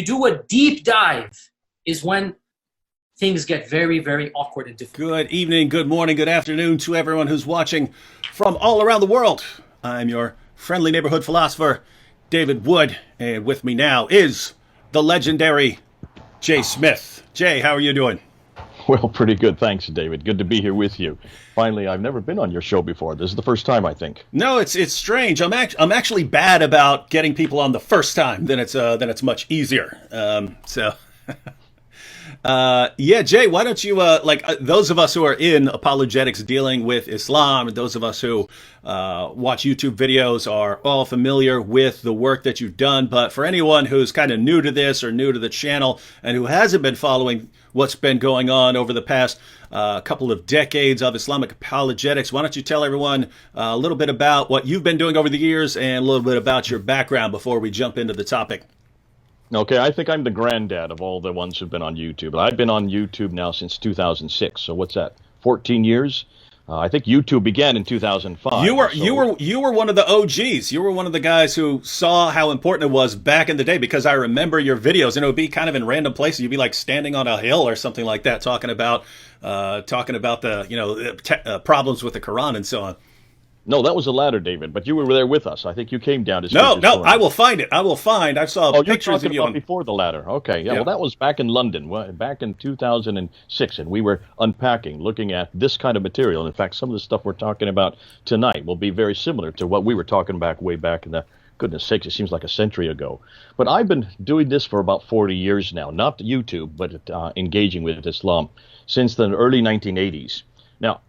you do a deep dive is when things get very, very awkward and difficult. Good evening, good morning, good afternoon to everyone who's watching from all around the world. I'm your friendly neighborhood philosopher, David Wood, and with me now is the legendary Jay Smith. Jay, how are you doing? Well, pretty good. Thanks, David. Good to be here with you. Finally, I've never been on your show before. This is the first time, I think. No, it's strange. I'm actually bad about getting people on the first time. Then it's much easier. Yeah, Jay, why don't you, those of us who are in apologetics dealing with Islam, and those of us who watch YouTube videos are all familiar with the work that you've done. But for anyone who's kind of new to this or new to the channel and who hasn't been following what's been going on over the past couple of decades of Islamic apologetics, why don't you tell everyone a little bit about what you've been doing over the years and a little bit about your background before we jump into the topic? Okay, I think I'm the granddad of all the ones who've been on YouTube. I've been on YouTube now since 2006. So what's that? 14 years? I think YouTube began in 2005. You were one of the OGs. You were one of the guys who saw how important it was back in the day, because I remember your videos, and it would be kind of in random places. You'd be like standing on a hill or something like that, talking about the problems with the Qur'an and so on. No, that was the ladder, David, but you were there with us. I think you came down to No, I will find it. I saw pictures of you about before the ladder. Okay, yeah, well, that was back in London, back in 2006, and we were unpacking, looking at this kind of material. In fact, some of the stuff we're talking about tonight will be very similar to what we were talking about way back in the, goodness sakes, it seems like a century ago. But I've been doing this for about 40 years now, not YouTube, but engaging with Islam since the early 1980s. Now,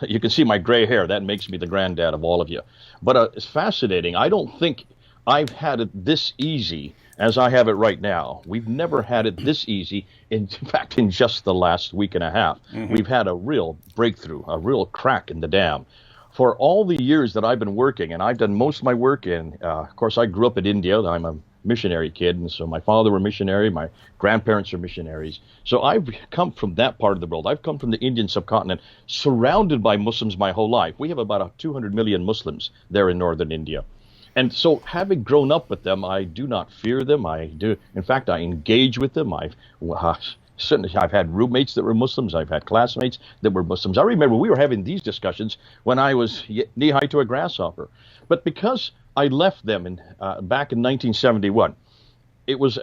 you can see my gray hair. That makes me the granddad of all of you. But it's fascinating. I don't think I've had it this easy as I have it right now. We've never had it this easy. In fact, in just the last week and a half, we've had a real breakthrough, a real crack in the dam. For all the years that I've been working, and I've done most of my work in, of course, I grew up in India. I'm a missionary kid, and so my father were missionary, my grandparents are missionaries. So I've come from that part of the world. I've come from the Indian subcontinent, surrounded by Muslims my whole life. We have about 200 million Muslims there in northern India. And so having grown up with them, I do not fear them. In fact, I engage with them. I've had roommates that were Muslims. I've had classmates that were Muslims. I remember we were having these discussions when I was knee-high to a grasshopper. But because I left them back in 1971. It was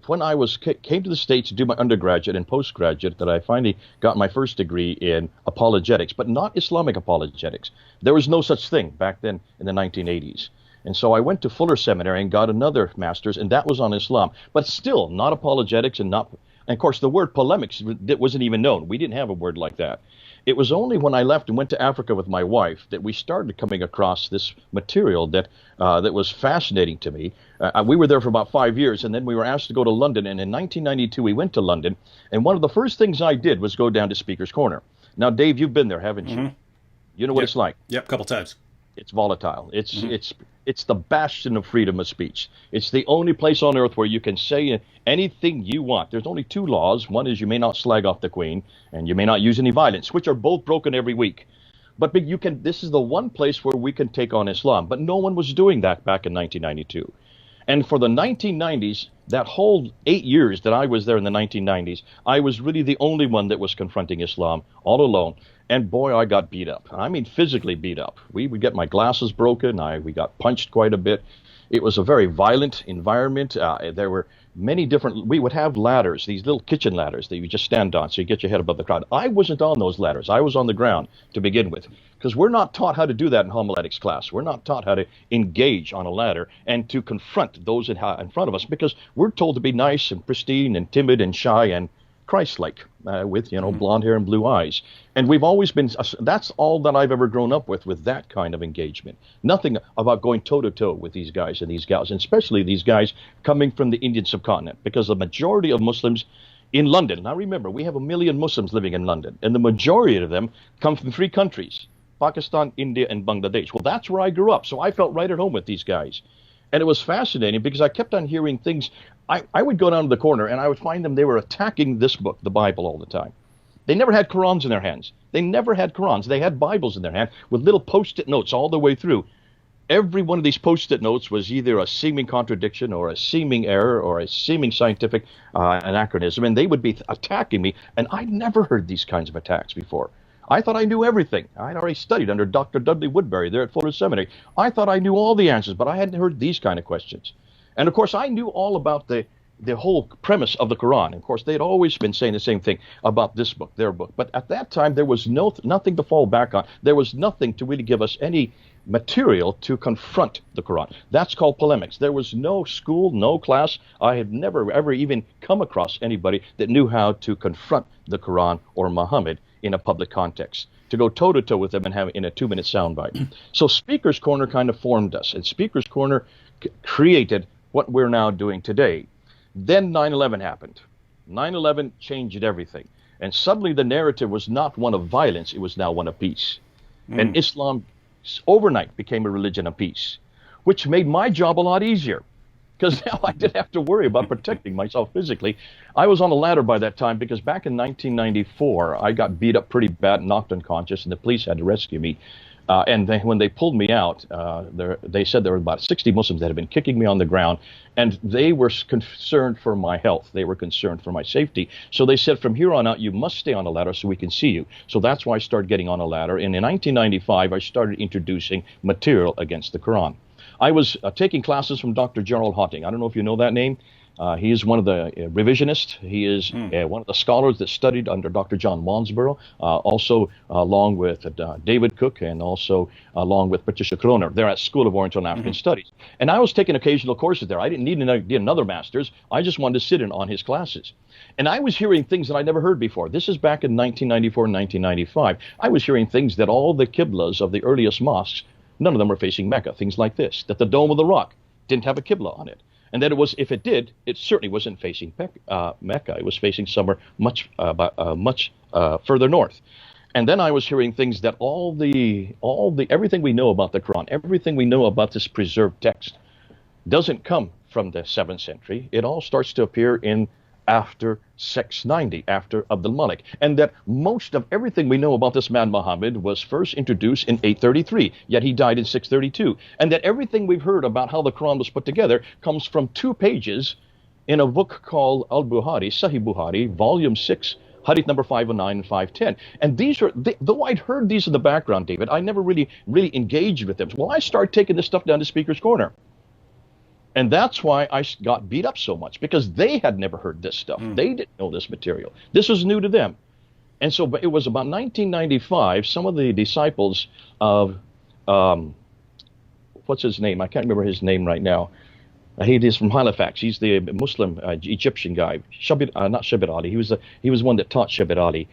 when I came to the States to do my undergraduate and postgraduate that I finally got my first degree in apologetics, but not Islamic apologetics. There was no such thing back then in the 1980s. And so I went to Fuller Seminary and got another master's, and that was on Islam, but still not apologetics and not. And of course, the word polemics wasn't even known. We didn't have a word like that. It was only when I left and went to Africa with my wife that we started coming across this material that was fascinating to me. We were there for about 5 years, and then we were asked to go to London. And in 1992, we went to London. And one of the first things I did was go down to Speaker's Corner. Now, Dave, you've been there, haven't you? You know what it's like. Yep, a couple times. It's volatile. It's the bastion of freedom of speech. It's the only place on earth where you can say anything you want. There's only two laws. One is you may not slag off the Queen, and you may not use any violence, which are both broken every week. But this is the one place where we can take on Islam. But no one was doing that back in 1992. And for the 1990s, that whole 8 years that I was there in the 1990s, I was really the only one that was confronting Islam all alone. And boy, I got beat up. I mean, physically beat up. We would get my glasses broken. We got punched quite a bit. It was a very violent environment. There were many different. We would have ladders, these little kitchen ladders that you just stand on so you get your head above the crowd. I wasn't on those ladders. I was on the ground to begin with, because we're not taught how to do that in homiletics class. We're not taught how to engage on a ladder and to confront those in front of us, because we're told to be nice and pristine and timid and shy and Christ-like, with, blonde hair and blue eyes. And we've always been, that's all that I've ever grown up with that kind of engagement. Nothing about going toe-to-toe with these guys and these gals, and especially these guys coming from the Indian subcontinent, because the majority of Muslims in London, now remember, we have 1 million Muslims living in London, and the majority of them come from 3 countries, Pakistan, India, and Bangladesh. Well, that's where I grew up, so I felt right at home with these guys. And it was fascinating because I kept on hearing things. I would go down to the corner and I would find them, they were attacking this book, the Bible, all the time. They never had Qur'ans in their hands. They never had Qur'ans. They had Bibles in their hand with little post-it notes all the way through. every one of these post-it notes was either a seeming contradiction or a seeming error or a seeming scientific anachronism, and they would be attacking me, and I'd never heard these kinds of attacks before. I thought I knew everything. I'd already studied under Dr. Dudley Woodbury there at Fuller Seminary. I thought I knew all the answers, but I hadn't heard these kind of questions. And of course, I knew all about the whole premise of the Quran. Of course, they'd always been saying the same thing about this book, their book. But at that time, there was nothing to fall back on. There was nothing to really give us any material to confront the Quran. That's called polemics. There was no school, no class. I had never, ever even come across anybody that knew how to confront the Quran or Muhammad in a public context, to go toe-to-toe with them and have it in a 2-minute soundbite. So Speaker's Corner kind of formed us, and Speaker's Corner created what we're now doing today. Then 9/11 happened. 9/11 changed everything. And suddenly the narrative was not one of violence, it was now one of peace. And Islam overnight became a religion of peace, which made my job a lot easier, because now I didn't have to worry about protecting myself physically. I was on a ladder by that time because back in 1994, I got beat up pretty bad, knocked unconscious, and the police had to rescue me. And when they pulled me out, they said there were about 60 Muslims that had been kicking me on the ground, and they were concerned for my health. They were concerned for my safety. So they said, from here on out, you must stay on a ladder so we can see you. So that's why I started getting on a ladder. And in 1995, I started introducing material against the Quran. I was taking classes from Dr. Gerald Hotting. I don't know if you know that name. He is one of the revisionists. He is one of the scholars that studied under Dr. John Wansborough, also along with David Cook and also along with Patricia Kroner. They're at School of Oriental and African Studies. And I was taking occasional courses there. I didn't need another master's. I just wanted to sit in on his classes. And I was hearing things that I never heard before. This is back in 1994, 1995. I was hearing things that all the Qiblas of the earliest mosques, none of them were facing Mecca. Things like this, that the Dome of the Rock didn't have a Qibla on it. And that it was, if it did, it certainly wasn't facing Mecca. It was facing somewhere much further north. And then I was hearing things that everything we know about the Quran, everything we know about this preserved text, doesn't come from the 7th century. It all starts to appear in after 690, after Abdul Malik. And that most of everything we know about this man Muhammad was first introduced in 833, yet he died in 632. And that everything we've heard about how the Quran was put together comes from 2 pages in a book called Al-Bukhari, Sahih Bukhari, volume 6, hadith number 509 and 510. And these are, though I'd heard these in the background, David, I never really engaged with them. Well, I started taking this stuff down to Speaker's Corner. And that's why I got beat up so much, because they had never heard this stuff. They didn't know this material. This was new to them. And so it was about 1995, some of the disciples of, what's his name? I can't remember his name right now. He is from Halifax. He's the Muslim Egyptian guy. Not Shabir Ali. He was one that taught Shabir Ali.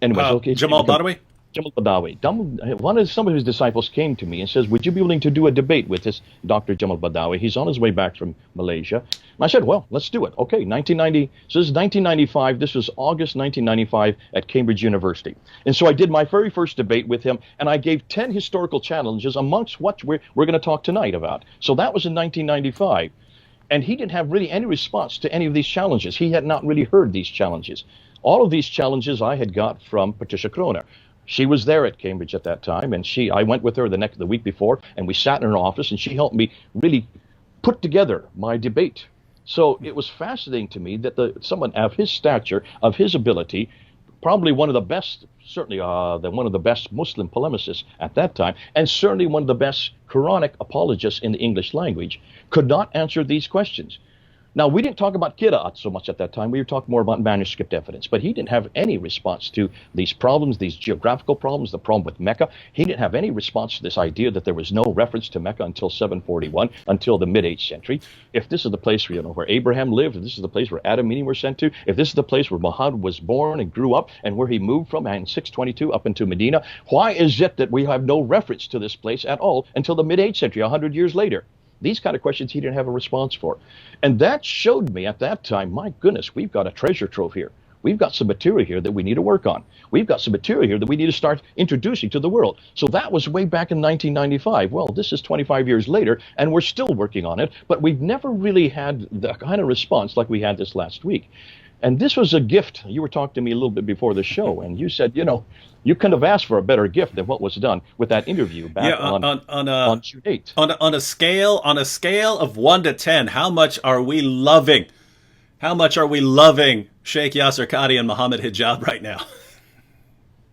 Anyways, Jamal Badawi? Jamal Badawi. Some of his disciples came to me and says, would you be willing to do a debate with this Dr. Jamal Badawi? He's on his way back from Malaysia. And I said, well, let's do it. Okay, 1990. So this is 1995. This was August 1995 at Cambridge University. And so I did my very first debate with him, and I gave 10 historical challenges amongst what we're going to talk tonight about. So that was in 1995. And he didn't have really any response to any of these challenges. He had not really heard these challenges. All of these challenges I had got from Patricia Kroner. She was there at Cambridge at that time, and I went with her the week before, and we sat in her office, and she helped me really put together my debate. So it was fascinating to me that someone of his stature, of his ability, probably one of the best, certainly one of the best Muslim polemicists at that time, and certainly one of the best Quranic apologists in the English language, could not answer these questions. Now, we didn't talk about Qira'at so much at that time. We were talking more about manuscript evidence. But he didn't have any response to these problems, these geographical problems, the problem with Mecca. He didn't have any response to this idea that there was no reference to Mecca until 741, until the mid-8th century. If this is the place where Abraham lived, if this is the place where Adam and Eve were sent to, if this is the place where Muhammad was born and grew up, and where he moved from in 622 up into Medina, why is it that we have no reference to this place at all until the mid-8th century, 100 years later? These kind of questions he didn't have a response for. And that showed me at that time, my goodness, we've got a treasure trove here. We've got some material here that we need to work on. We've got some material here that we need to start introducing to the world. So that was way back in 1995. Well, this is 25 years later, and we're still working on it, but we've never really had the kind of response like we had this last week. And this was a gift. You were talking to me a little bit before the show, and you said, you couldn't have asked for a better gift than what was done with that interview back on June 8th. On a scale of 1 to 10, how much are we loving? How much are we loving Sheikh Yasir Qadhi and Mohammed Hijab right now?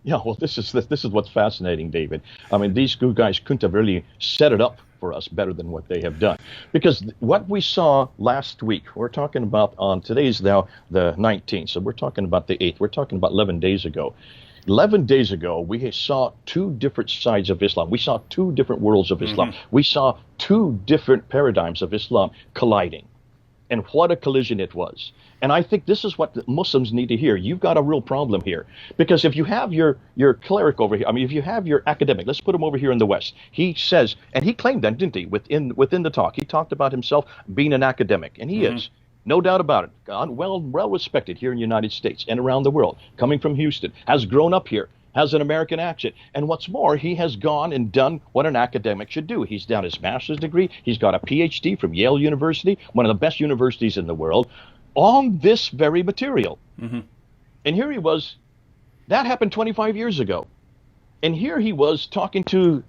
Yeah, well, this is what's fascinating, David. I mean, these two guys couldn't have really set it up for us better than what they have done. Because what we saw last week, we're talking about on today's now the 19th, so we're talking about the 8th. We're talking about 11 days ago. 11 days ago, we saw two different sides of Islam. We saw two different worlds of Islam. We saw two different paradigms of Islam colliding. And what a collision it was. And I think this is what the Muslims need to hear. You've got a real problem here. Because if you have your cleric over here, I mean, if you have your academic, let's put him over here in the West. He says, and he claimed that, didn't he, within the talk. He talked about himself being an academic, and he is. No doubt about it. Well respected here in the United States and around the world, coming from Houston, has grown up here, has an American accent. And what's more, he has gone and done what an academic should do. He's done his master's degree. He's got a PhD from Yale University, one of the best universities in the world, on this very material. And here he was. That happened 25 years ago. And here he was talking to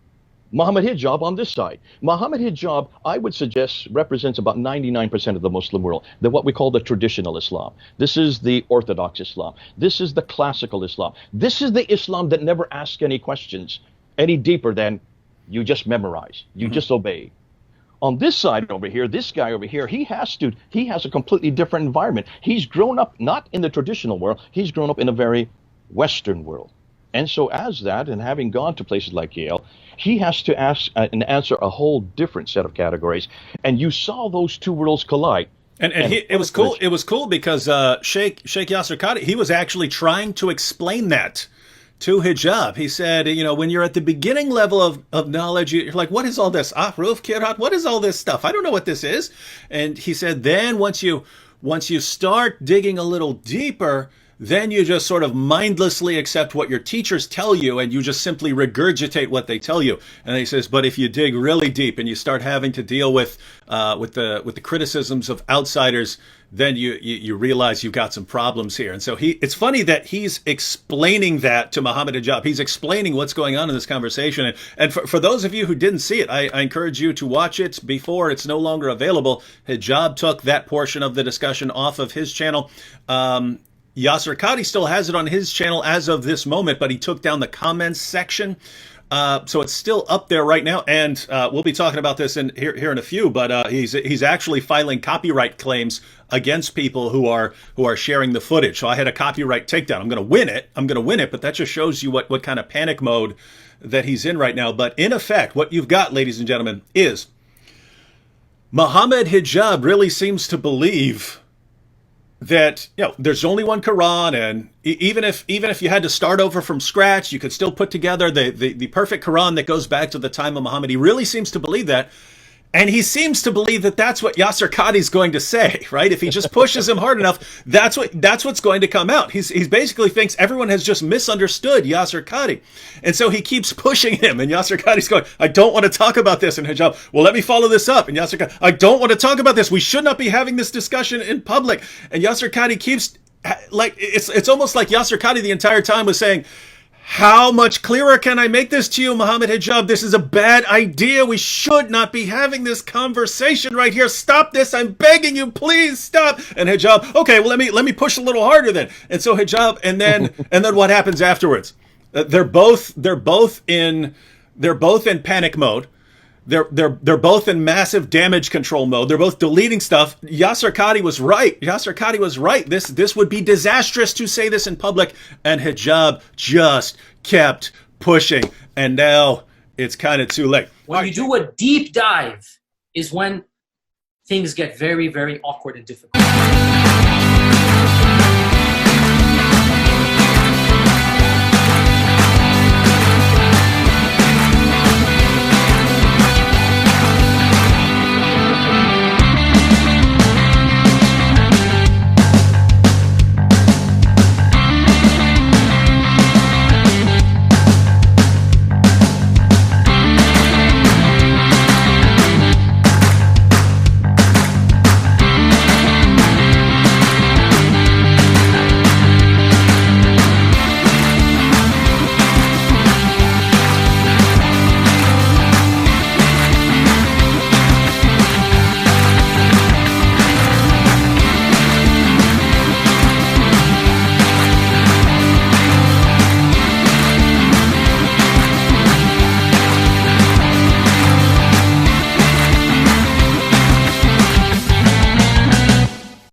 Muhammad Hijab on this side. Muhammad Hijab, I would suggest, represents about 99% of the Muslim world, what we call the traditional Islam. This is the Orthodox Islam. This is the classical Islam. This is the Islam that never asks any questions any deeper than you just memorize, you just obey. On this side over here, this guy over here, he has a completely different environment. He's grown up not in the traditional world, he's grown up in a very Western world. And so as that, and having gone to places like Yale, he has to ask and answer a whole different set of categories. And you saw those two worlds collide. It was cool. It was cool because Sheikh Yasir Qadhi, he was actually trying to explain that to hijab. He said, when you're at the beginning level of knowledge, you're like, what is all this? Ahruf, Kirat, what is all this stuff? I don't know what this is. And he said, then once you start digging a little deeper, then you just sort of mindlessly accept what your teachers tell you, and you just simply regurgitate what they tell you. And he says, but if you dig really deep and you start having to deal with the criticisms of outsiders, then you realize you've got some problems here. And so it's funny that he's explaining that to Mohammed Hijab. He's explaining what's going on in this conversation. And for those of you who didn't see it, I encourage you to watch it before it's no longer available. Hijab took that portion of the discussion off of his channel. Yasir Qadhi still has it on his channel as of this moment, but he took down the comments section. So it's still up there right now, and we'll be talking about this here in a few. But he's actually filing copyright claims against people who are sharing the footage. So I had a copyright takedown. I'm going to win it. But that just shows you what kind of panic mode that he's in right now. But in effect, what you've got, ladies and gentlemen, is Mohammed Hijab really seems to believe that there's only one Quran, and even if you had to start over from scratch, you could still put together the perfect Quran that goes back to the time of Muhammad. He really seems to believe that, and he seems to believe that that's what Yasir Qadhi is going to say, right? If he just pushes him hard enough, that's what's going to come out. He basically thinks everyone has just misunderstood Yasir Qadhi, and so he keeps pushing him. And Yasir Qadhi's going, I don't want to talk about this. And Hijab, well, let me follow this up. And Yasir Qadhi, I don't want to talk about this. We should not be having this discussion in public. And Yasir Qadhi keeps it's almost like Yasir Qadhi the entire time was saying, how much clearer can I make this to you, Mohammed Hijab? This is a bad idea. We should not be having this conversation right here. Stop this. I'm begging you, please stop. And Hijab, okay, well, let me push a little harder then. And so Hijab, and then what happens afterwards? They're both in panic mode. They're both in massive damage control mode. They're both deleting stuff. Yasir Qadhi was right. This would be disastrous to say this in public. And Hijab just kept pushing. And now it's kind of too late. When you do a deep dive is when things get very, very awkward and difficult.